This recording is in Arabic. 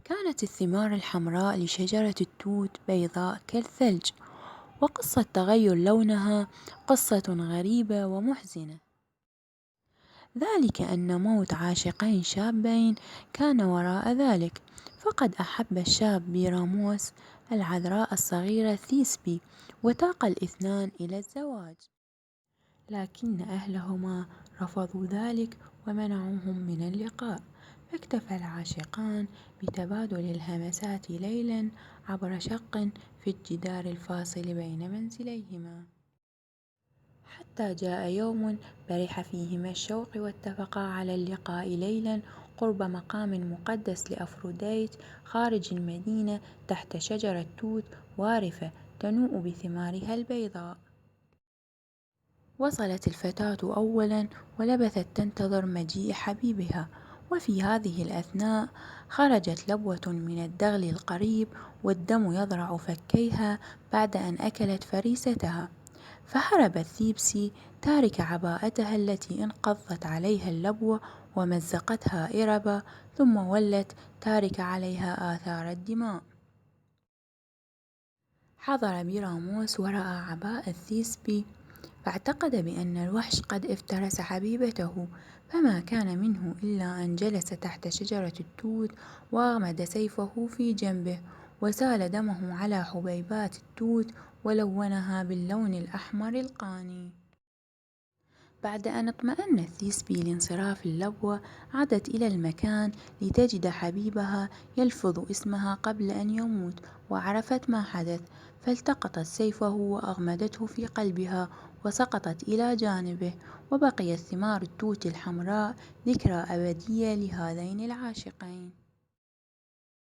كانت الثمار الحمراء لشجرة التوت بيضاء كالثلج، وقصة تغير لونها قصة غريبة ومحزنة. ذلك أن موت عاشقين شابين كان وراء ذلك، فقد أحب الشاب بيراموس العذراء الصغيرة ثيسبي، وتاق الاثنان إلى الزواج، لكن أهلهما رفضوا ذلك ومنعوهم من اللقاء. فاكتفى العاشقان بتبادل الهمسات ليلا عبر شق في الجدار الفاصل بين منزليهما، حتى جاء يوم برح فيهما الشوق واتفقا على اللقاء ليلا قرب مقام مقدس لأفروديت خارج المدينة تحت شجرة توت وارفة تنوء بثمارها البيضاء. وصلت الفتاة أولا ولبثت تنتظر مجيء حبيبها، وفي هذه الأثناء خرجت لبوة من الدغل القريب والدم يضرع فكيها بعد أن أكلت فريستها، فهربت ثيبسي تاركة عباءتها التي انقضت عليها اللبوة ومزقتها إربا، ثم ولت تاركة عليها آثار الدماء. حضر بيراموس ورأى عباءة ثيسبي، فاعتقد بأن الوحش قد افترس حبيبته، فما كان منه إلا أن جلس تحت شجرة التوت وأغمد سيفه في جنبه، وسال دمه على حبيبات التوت ولونها باللون الأحمر القاني. بعد أن اطمأنت ثيسبي لانصراف اللبوة عادت إلى المكان لتجد حبيبها يلفظ اسمها قبل أن يموت، وعرفت ما حدث، فالتقطت سيفه وأغمدته في قلبها وسقطت إلى جانبه، وبقيت ثمار التوت الحمراء ذكرى أبدية لهذين العاشقين.